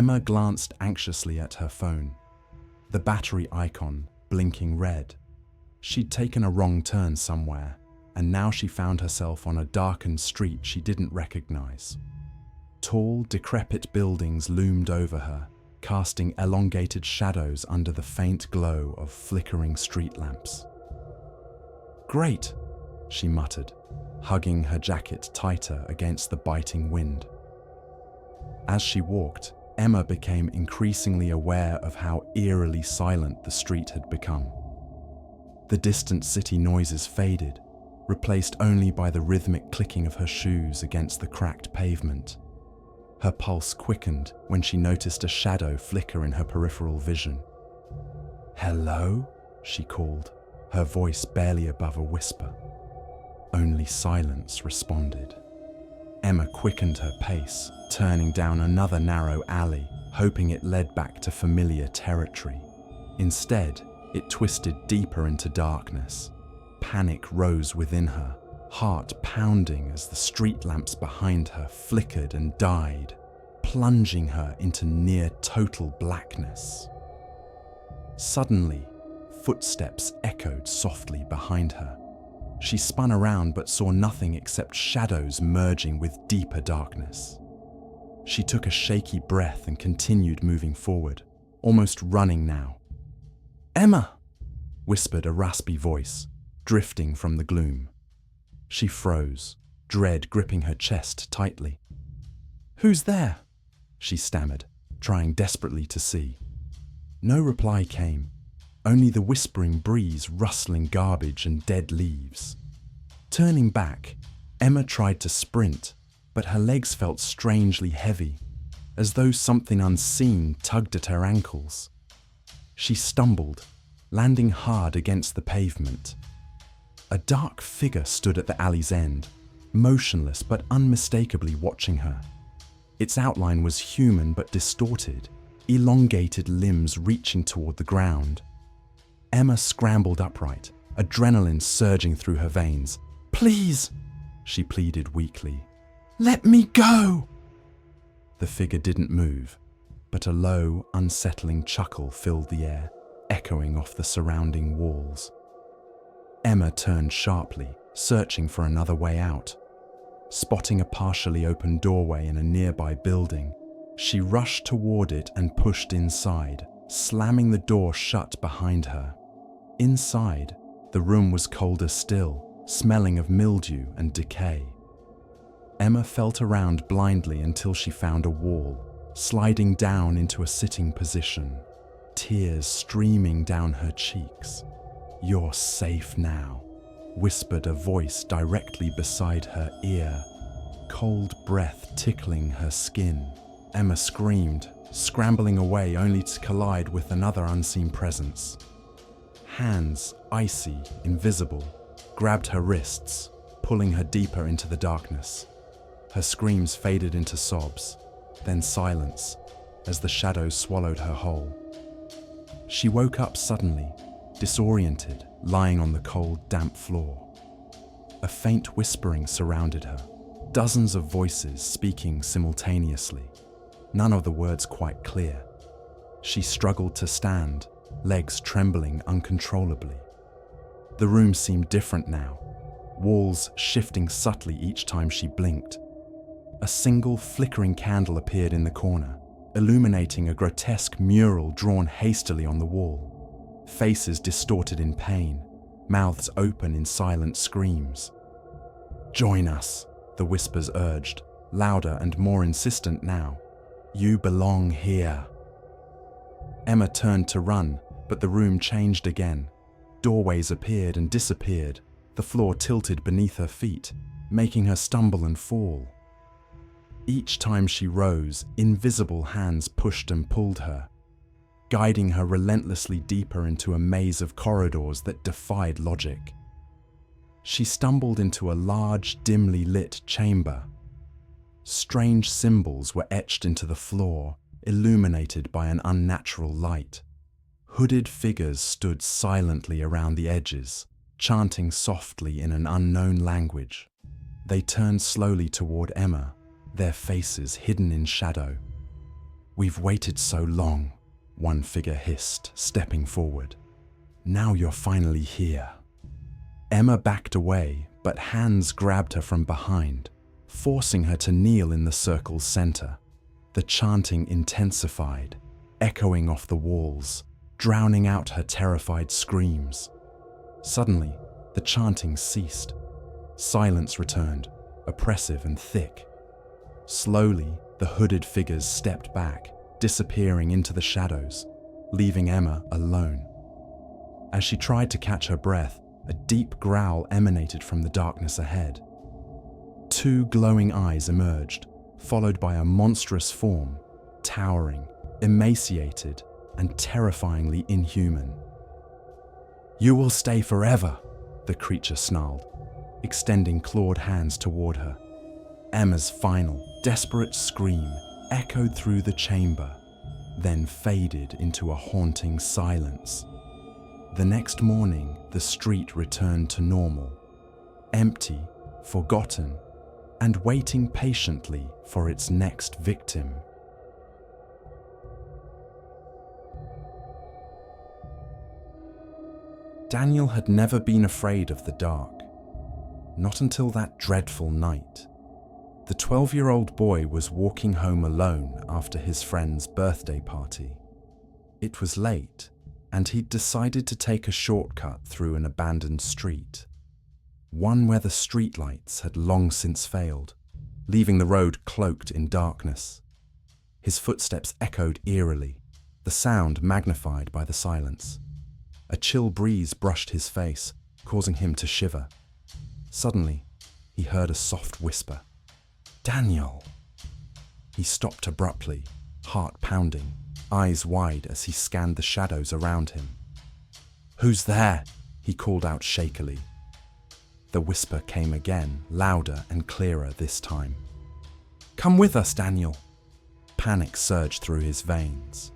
Emma glanced anxiously at her phone, the battery icon blinking red. She'd taken a wrong turn somewhere, and now she found herself on a darkened street she didn't recognize. Tall, decrepit buildings loomed over her, casting elongated shadows under the faint glow of flickering street lamps. "Great," she muttered, hugging her jacket tighter against the biting wind. As she walked, Emma became increasingly aware of how eerily silent the street had become. The distant city noises faded, replaced only by the rhythmic clicking of her shoes against the cracked pavement. Her pulse quickened when she noticed a shadow flicker in her peripheral vision. "Hello?" she called, her voice barely above a whisper. Only silence responded. Emma quickened her pace, turning down another narrow alley, hoping it led back to familiar territory. Instead, it twisted deeper into darkness. Panic rose within her, heart pounding as the street lamps behind her flickered and died, plunging her into near total blackness. Suddenly, footsteps echoed softly behind her. She spun around but saw nothing except shadows merging with deeper darkness. She took a shaky breath and continued moving forward, almost running now. "Emma!" whispered a raspy voice, drifting from the gloom. She froze, dread gripping her chest tightly. "Who's there?" she stammered, trying desperately to see. No reply came, only the whispering breeze rustling garbage and dead leaves. Turning back, Emma tried to sprint, but her legs felt strangely heavy, as though something unseen tugged at her ankles. She stumbled, landing hard against the pavement. A dark figure stood at the alley's end, motionless but unmistakably watching her. Its outline was human but distorted, elongated limbs reaching toward the ground. Emma scrambled upright, adrenaline surging through her veins. "Please," she pleaded weakly. "Let me go!" The figure didn't move, but a low, unsettling chuckle filled the air, echoing off the surrounding walls. Emma turned sharply, searching for another way out. Spotting a partially open doorway in a nearby building, she rushed toward it and pushed inside, slamming the door shut behind her. Inside, the room was colder still, smelling of mildew and decay. Emma felt around blindly until she found a wall, sliding down into a sitting position, tears streaming down her cheeks. "You're safe now," whispered a voice directly beside her ear, cold breath tickling her skin. Emma screamed, scrambling away only to collide with another unseen presence. Hands, icy, invisible, grabbed her wrists, pulling her deeper into the darkness. Her screams faded into sobs, then silence, as the shadows swallowed her whole. She woke up suddenly, disoriented, lying on the cold, damp floor. A faint whispering surrounded her, dozens of voices speaking simultaneously, none of the words quite clear. She struggled to stand, legs trembling uncontrollably. The room seemed different now, walls shifting subtly each time she blinked. A single flickering candle appeared in the corner, illuminating a grotesque mural drawn hastily on the wall. Faces distorted in pain, mouths open in silent screams. "Join us," the whispers urged, louder and more insistent now. "You belong here." Emma turned to run, but the room changed again. Doorways appeared and disappeared, the floor tilted beneath her feet, making her stumble and fall. Each time she rose, invisible hands pushed and pulled her, guiding her relentlessly deeper into a maze of corridors that defied logic. She stumbled into a large, dimly lit chamber. Strange symbols were etched into the floor, illuminated by an unnatural light. Hooded figures stood silently around the edges, chanting softly in an unknown language. They turned slowly toward Emma, their faces hidden in shadow. "We've waited so long," one figure hissed, stepping forward. "Now you're finally here." Emma backed away, but hands grabbed her from behind, forcing her to kneel in the circle's center. The chanting intensified, echoing off the walls, drowning out her terrified screams. Suddenly, the chanting ceased. Silence returned, oppressive and thick. Slowly, the hooded figures stepped back, disappearing into the shadows, leaving Emma alone. As she tried to catch her breath, a deep growl emanated from the darkness ahead. Two glowing eyes emerged, followed by a monstrous form, towering, emaciated, and terrifyingly inhuman. "You will stay forever," the creature snarled, extending clawed hands toward her. Emma's final, desperate scream echoed through the chamber, then faded into a haunting silence. The next morning, the street returned to normal, empty, forgotten, and waiting patiently for its next victim. Daniel had never been afraid of the dark, not until that dreadful night. The 12-year-old boy was walking home alone after his friend's birthday party. It was late, and he'd decided to take a shortcut through an abandoned street, one where the streetlights had long since failed, leaving the road cloaked in darkness. His footsteps echoed eerily, the sound magnified by the silence. A chill breeze brushed his face, causing him to shiver. Suddenly, he heard a soft whisper. "Daniel!" He stopped abruptly, heart pounding, eyes wide as he scanned the shadows around him. "Who's there?" he called out shakily. The whisper came again, louder and clearer this time. "Come with us, Daniel!" Panic surged through his veins.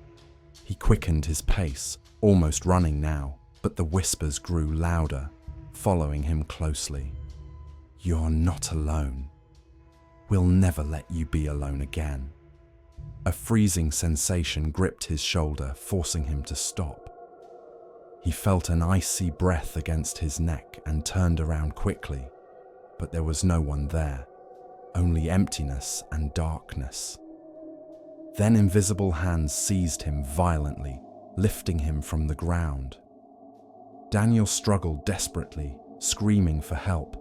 He quickened his pace, almost running now, but the whispers grew louder, following him closely. "You're not alone. We'll never let you be alone again." A freezing sensation gripped his shoulder, forcing him to stop. He felt an icy breath against his neck and turned around quickly, but there was no one there, only emptiness and darkness. Then invisible hands seized him violently, lifting him from the ground. Daniel struggled desperately, screaming for help.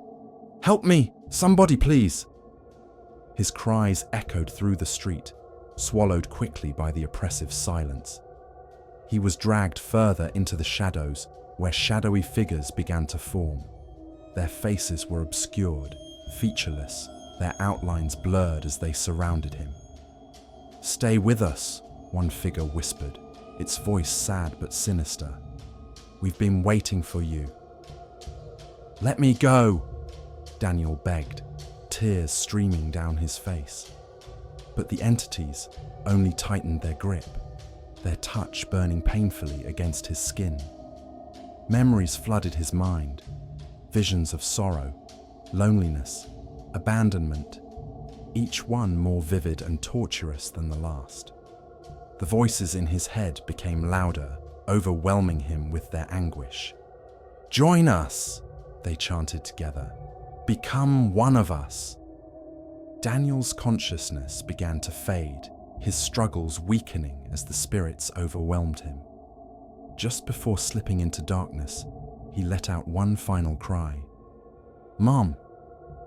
"Help me! Somebody, please!" His cries echoed through the street, swallowed quickly by the oppressive silence. He was dragged further into the shadows, where shadowy figures began to form. Their faces were obscured, featureless, their outlines blurred as they surrounded him. "Stay with us," one figure whispered, its voice sad but sinister. "We've been waiting for you." "Let me go," Daniel begged, tears streaming down his face. But the entities only tightened their grip, their touch burning painfully against his skin. Memories flooded his mind, visions of sorrow, loneliness, abandonment, each one more vivid and torturous than the last. The voices in his head became louder, overwhelming him with their anguish. "Join us," they chanted together. "Become one of us." Daniel's consciousness began to fade, his struggles weakening as the spirits overwhelmed him. Just before slipping into darkness, he let out one final cry. "Mom!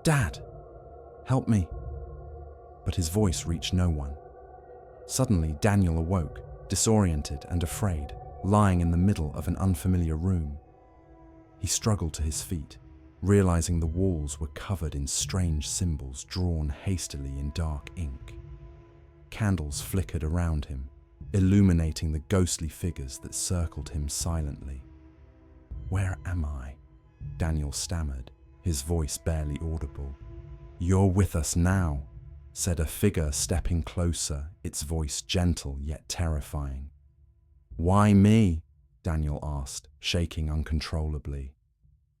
Dad! Help me!" But his voice reached no one. Suddenly, Daniel awoke, disoriented and afraid, lying in the middle of an unfamiliar room. He struggled to his feet, realizing the walls were covered in strange symbols drawn hastily in dark ink. Candles flickered around him, illuminating the ghostly figures that circled him silently. "Where am I?" Daniel stammered, his voice barely audible. "You're with us now," said a figure stepping closer, its voice gentle yet terrifying. "Why me?" Daniel asked, shaking uncontrollably.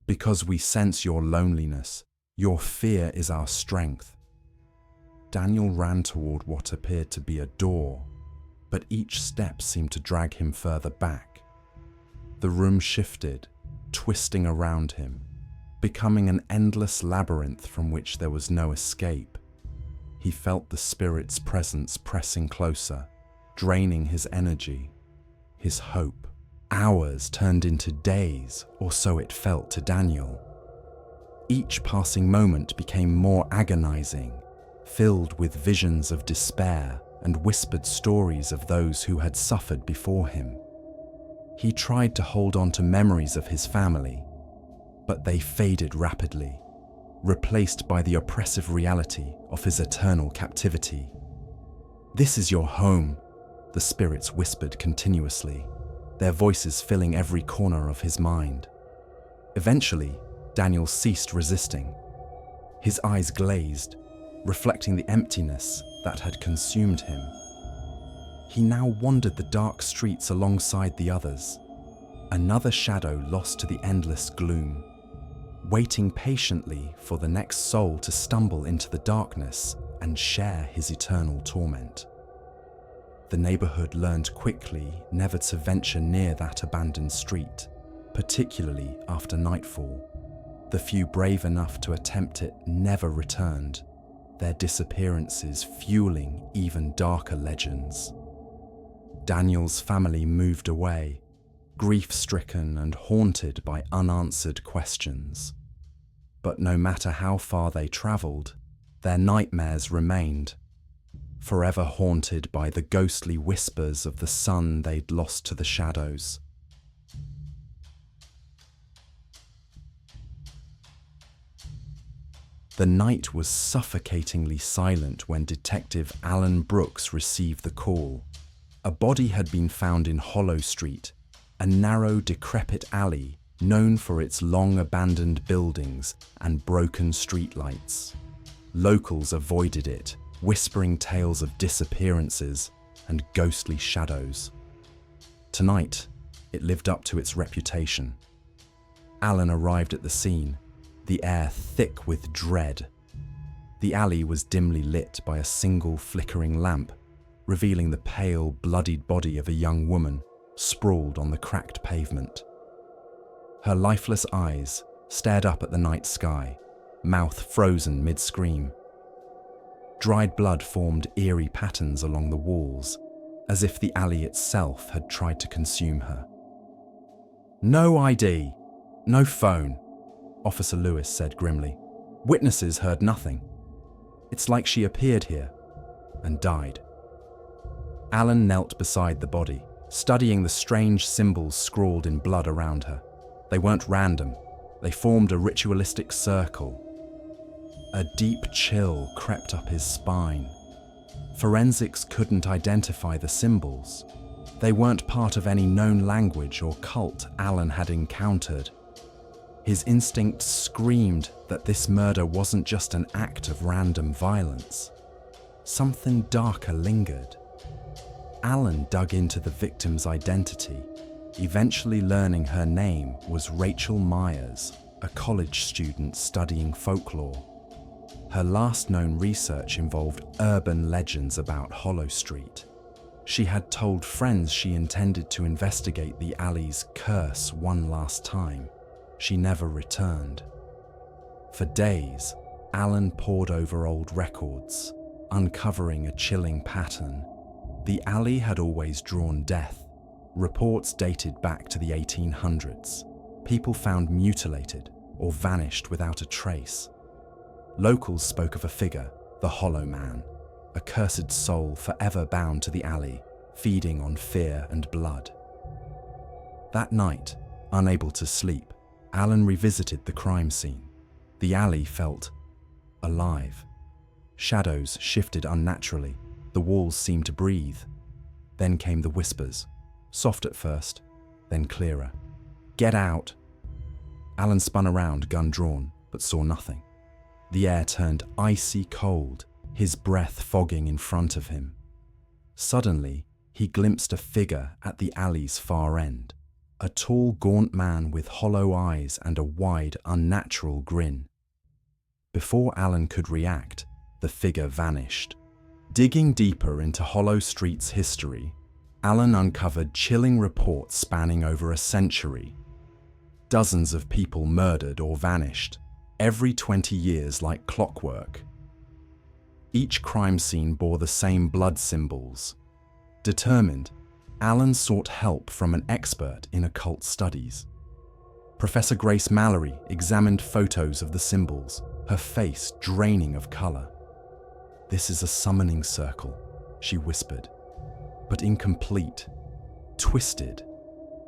"Because we sense your loneliness. Your fear is our strength." Daniel ran toward what appeared to be a door, but each step seemed to drag him further back. The room shifted, twisting around him, becoming an endless labyrinth from which there was no escape. He felt the spirit's presence pressing closer, draining his energy, his hope. Hours turned into days, or so it felt to Daniel. Each passing moment became more agonizing, filled with visions of despair and whispered stories of those who had suffered before him. He tried to hold on to memories of his family, but they faded rapidly, replaced by the oppressive reality of his eternal captivity. "This is your home," the spirits whispered continuously, their voices filling every corner of his mind. Eventually, Daniel ceased resisting. His eyes glazed, reflecting the emptiness that had consumed him. He now wandered the dark streets alongside the others, another shadow lost to the endless gloom, waiting patiently for the next soul to stumble into the darkness and share his eternal torment. The neighborhood learned quickly never to venture near that abandoned street, particularly after nightfall. The few brave enough to attempt it never returned, their disappearances fueling even darker legends. Daniel's family moved away, grief-stricken and haunted by unanswered questions. But no matter how far they traveled, their nightmares remained, forever haunted by the ghostly whispers of the son they'd lost to the shadows. The night was suffocatingly silent when Detective Alan Brooks received the call. A body had been found in Hollow Street, a narrow, decrepit alley known for its long abandoned buildings and broken streetlights. Locals avoided it, whispering tales of disappearances and ghostly shadows. Tonight, it lived up to its reputation. Alan arrived at the scene, the air thick with dread. The alley was dimly lit by a single flickering lamp, revealing the pale, bloodied body of a young woman sprawled on the cracked pavement. Her lifeless eyes stared up at the night sky, mouth frozen mid-scream. Dried blood formed eerie patterns along the walls, as if the alley itself had tried to consume her. "No ID, no phone," Officer Lewis said grimly. "Witnesses heard nothing. It's like she appeared here and died." Alan knelt beside the body, studying the strange symbols scrawled in blood around her. They weren't random. They formed a ritualistic circle. A deep chill crept up his spine. Forensics couldn't identify the symbols. They weren't part of any known language or cult Alan had encountered. His instinct screamed that this murder wasn't just an act of random violence. Something darker lingered. Alan dug into the victim's identity, eventually learning her name was Rachel Myers, a college student studying folklore. Her last known research involved urban legends about Hollow Street. She had told friends she intended to investigate the alley's curse one last time. She never returned. For days, Alan pored over old records, uncovering a chilling pattern. The alley had always drawn death. Reports dated back to the 1800s. People found mutilated or vanished without a trace. Locals spoke of a figure, the Hollow Man, a cursed soul forever bound to the alley, feeding on fear and blood. That night, unable to sleep, Alan revisited the crime scene. The alley felt alive. Shadows shifted unnaturally. The walls seemed to breathe. Then came the whispers, soft at first, then clearer. "Get out!" Alan spun around, gun drawn, but saw nothing. The air turned icy cold, his breath fogging in front of him. Suddenly, he glimpsed a figure at the alley's far end. A tall, gaunt man with hollow eyes and a wide, unnatural grin. Before Alan could react, the figure vanished. Digging deeper into Hollow Street's history, Alan uncovered chilling reports spanning over a century. Dozens of people murdered or vanished, every 20 years like clockwork. Each crime scene bore the same blood symbols. Determined, Alan sought help from an expert in occult studies. Professor Grace Mallory examined photos of the symbols, her face draining of color. "This is a summoning circle," she whispered, "but incomplete, twisted.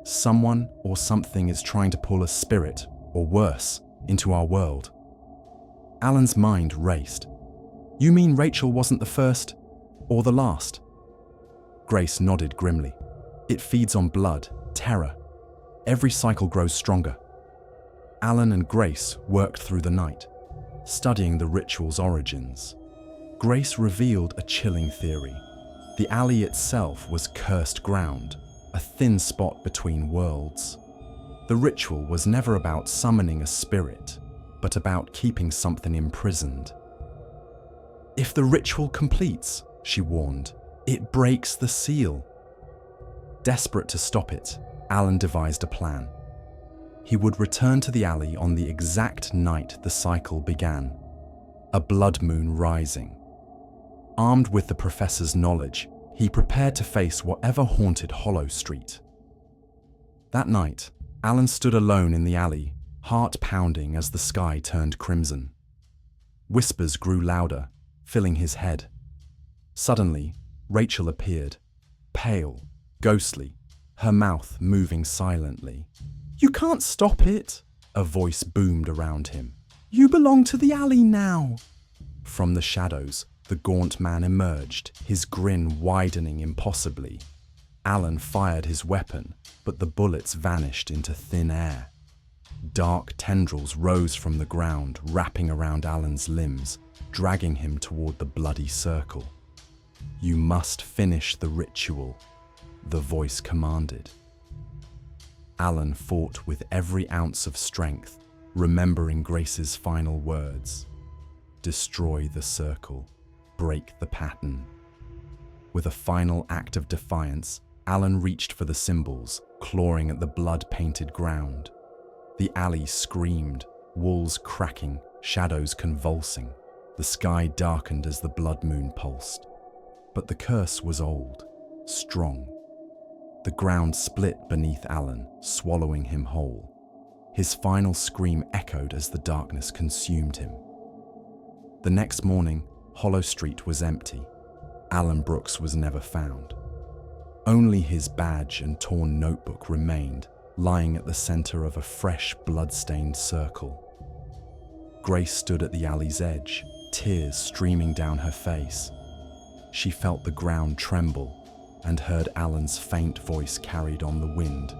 Someone or something is trying to pull a spirit, or worse, into our world." Alan's mind raced. "You mean Rachel wasn't the first or the last?" Grace nodded grimly. "It feeds on blood, terror. Every cycle grows stronger." Alan and Grace worked through the night, studying the ritual's origins. Grace revealed a chilling theory. The alley itself was cursed ground, a thin spot between worlds. The ritual was never about summoning a spirit, but about keeping something imprisoned. "If the ritual completes," she warned, "it breaks the seal." Desperate to stop it, Alan devised a plan. He would return to the alley on the exact night the cycle began, a blood moon rising. Armed with the professor's knowledge, he prepared to face whatever haunted Hollow Street. That night, Alan stood alone in the alley, heart pounding as the sky turned crimson. Whispers grew louder, filling his head. Suddenly, Rachel appeared, pale, ghostly, her mouth moving silently. "You can't stop it," a voice boomed around him. "You belong to the alley now." From the shadows, the gaunt man emerged, his grin widening impossibly. Alan fired his weapon, but the bullets vanished into thin air. Dark tendrils rose from the ground, wrapping around Alan's limbs, dragging him toward the bloody circle. "You must finish the ritual," the voice commanded. Alan fought with every ounce of strength, remembering Grace's final words. "Destroy the circle. Break the pattern." With a final act of defiance, Alan reached for the symbols, clawing at the blood-painted ground. The alley screamed, walls cracking, shadows convulsing. The sky darkened as the blood moon pulsed. But the curse was old, strong. The ground split beneath Alan, swallowing him whole. His final scream echoed as the darkness consumed him. The next morning, Hollow Street was empty. Alan Brooks was never found. Only his badge and torn notebook remained, lying at the center of a fresh, blood-stained circle. Grace stood at the alley's edge, tears streaming down her face. She felt the ground tremble and heard Alan's faint voice carried on the wind,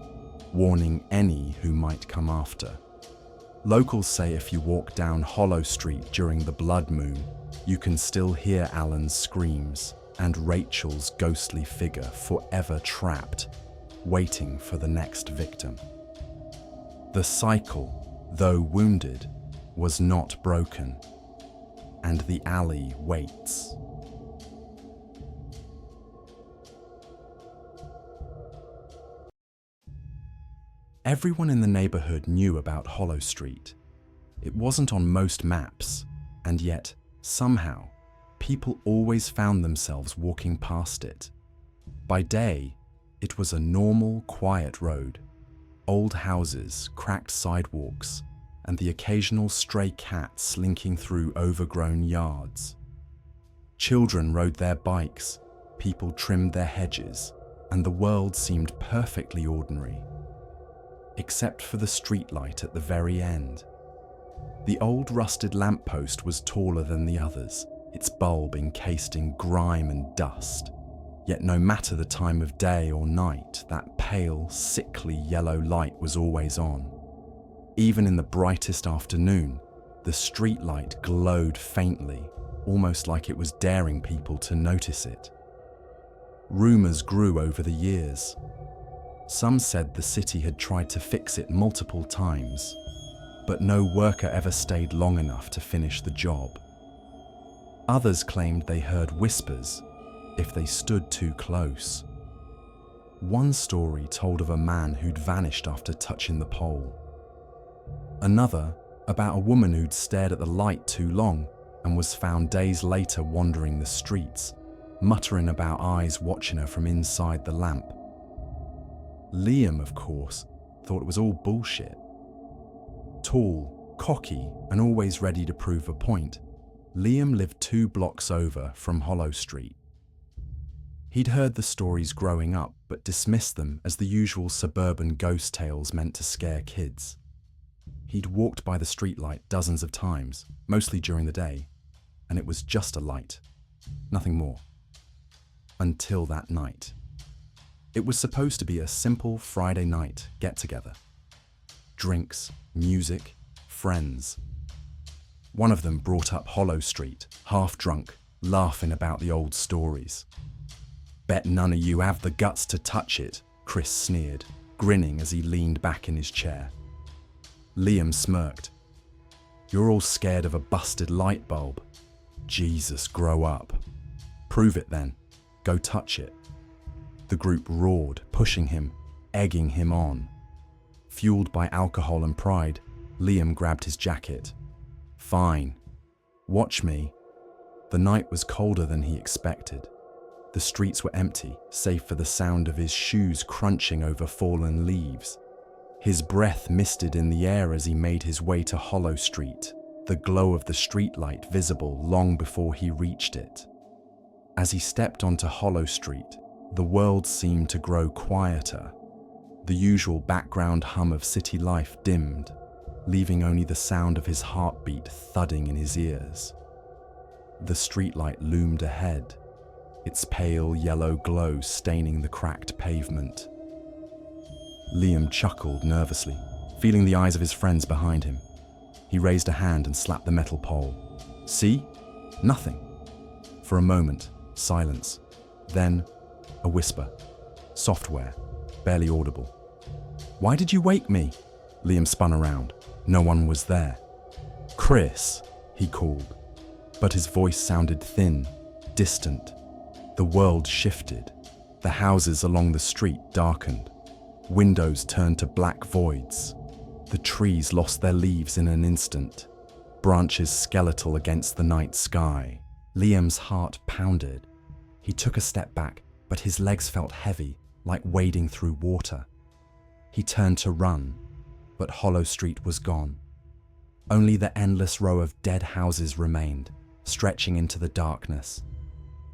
warning any who might come after. Locals say if you walk down Hollow Street during the blood moon, you can still hear Alan's screams and Rachel's ghostly figure forever trapped, waiting for the next victim. The cycle, though wounded, was not broken, and the alley waits. Everyone in the neighborhood knew about Hollow Street. It wasn't on most maps, and yet, somehow, people always found themselves walking past it. By day, it was a normal, quiet road. Old houses, cracked sidewalks, and the occasional stray cat slinking through overgrown yards. Children rode their bikes, people trimmed their hedges, and the world seemed perfectly ordinary. Except for the streetlight at the very end. The old rusted lamppost was taller than the others, its bulb encased in grime and dust. Yet no matter the time of day or night, that pale, sickly yellow light was always on. Even in the brightest afternoon, the streetlight glowed faintly, almost like it was daring people to notice it. Rumors grew over the years. Some said the city had tried to fix it multiple times, but no worker ever stayed long enough to finish the job. Others claimed they heard whispers if they stood too close. One story told of a man who'd vanished after touching the pole. Another about a woman who'd stared at the light too long and was found days later wandering the streets, muttering about eyes watching her from inside the lamp. Liam, of course, thought it was all bullshit. Tall, cocky, and always ready to prove a point, Liam lived 2 blocks over from Hollow Street. He'd heard the stories growing up, but dismissed them as the usual suburban ghost tales meant to scare kids. He'd walked by the streetlight dozens of times, mostly during the day, and it was just a light, nothing more. Until that night. It was supposed to be a simple Friday night get-together. Drinks, music, friends. One of them brought up Hollow Street, half drunk, laughing about the old stories. "Bet none of you have the guts to touch it," Chris sneered, grinning as he leaned back in his chair. Liam smirked. "You're all scared of a busted light bulb. Jesus, grow up. Prove it then. Go touch it." The group roared, pushing him, egging him on. Fueled by alcohol and pride, Liam grabbed his jacket. "Fine. Watch me." The night was colder than he expected. The streets were empty, save for the sound of his shoes crunching over fallen leaves. His breath misted in the air as he made his way to Hollow Street, the glow of the streetlight visible long before he reached it. As he stepped onto Hollow Street, the world seemed to grow quieter. The usual background hum of city life dimmed, leaving only the sound of his heartbeat thudding in his ears. The streetlight loomed ahead, its pale yellow glow staining the cracked pavement. Liam chuckled nervously, feeling the eyes of his friends behind him. He raised a hand and slapped the metal pole. "See? Nothing." For a moment, silence. Then, a whisper. Software, barely audible. "Why did you wake me?" Liam spun around. No one was there. "Chris," he called, but his voice sounded thin, distant. The world shifted. The houses along the street darkened. Windows turned to black voids. The trees lost their leaves in an instant, branches skeletal against the night sky. Liam's heart pounded. He took a step back, but his legs felt heavy, like wading through water. He turned to run, but Hollow Street was gone. Only the endless row of dead houses remained, stretching into the darkness.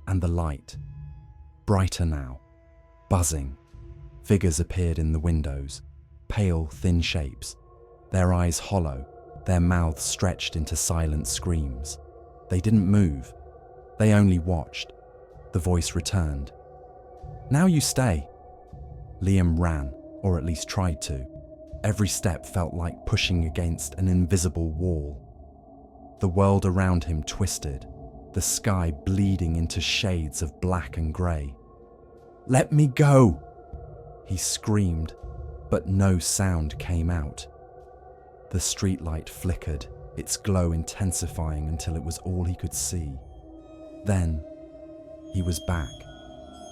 And the light, brighter now, buzzing. Figures appeared in the windows, pale, thin shapes, their eyes hollow, their mouths stretched into silent screams. They didn't move. They only watched. The voice returned. "Now you stay." Liam ran, or at least tried to. Every step felt like pushing against an invisible wall. The world around him twisted, the sky bleeding into shades of black and grey. "Let me go!" He screamed, but no sound came out. The streetlight flickered, its glow intensifying until it was all he could see. Then, he was back.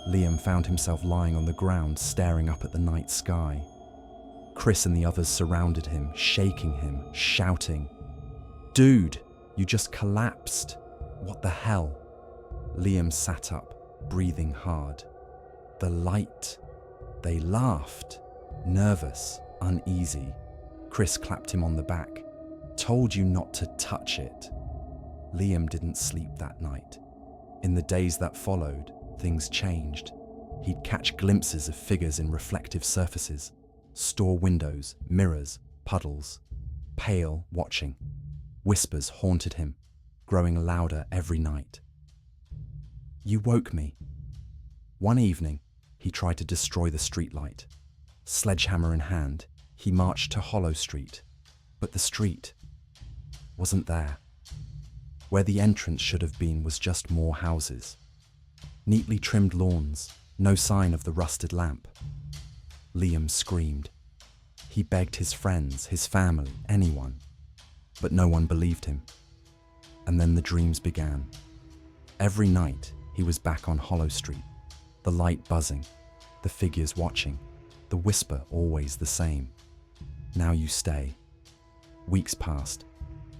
Liam found himself lying on the ground, staring up at the night sky. Chris and the others surrounded him, shaking him, shouting, "Dude, you just collapsed. What the hell?" Liam sat up, breathing hard. The light. They laughed, nervous, uneasy. Chris clapped him on the back. "Told you not to touch it." Liam didn't sleep that night. In the days that followed, things changed. He'd catch glimpses of figures in reflective surfaces, store windows, mirrors, puddles, pale, watching. Whispers haunted him, growing louder every night. "You woke me." One evening, he tried to destroy the streetlight. Sledgehammer in hand, he marched to Hollow Street, but the street wasn't there. Where the entrance should have been was just more houses. Neatly trimmed lawns, no sign of the rusted lamp. Liam screamed. He begged his friends, his family, anyone, but no one believed him. And then the dreams began. Every night, he was back on Hollow Street, the light buzzing, The figures watching, the whisper always the same. Now you stay. Weeks passed.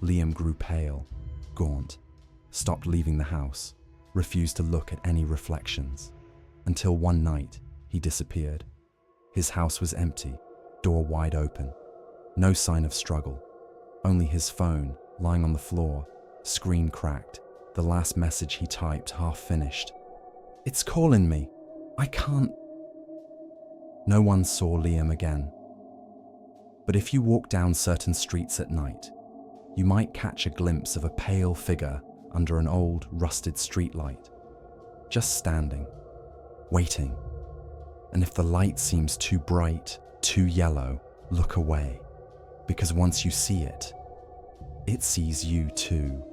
Liam grew pale, gaunt, stopped leaving the house, refused to look at any reflections, until one night he disappeared. His house was empty, door wide open. No sign of struggle, only his phone lying on the floor, screen cracked, the last message he typed half finished. "It's calling me. I can't." No one saw Liam again. But if you walk down certain streets at night, you might catch a glimpse of a pale figure under an old, rusted streetlight, just standing, waiting. And if the light seems too bright, too yellow, look away, because once you see it, it sees you too.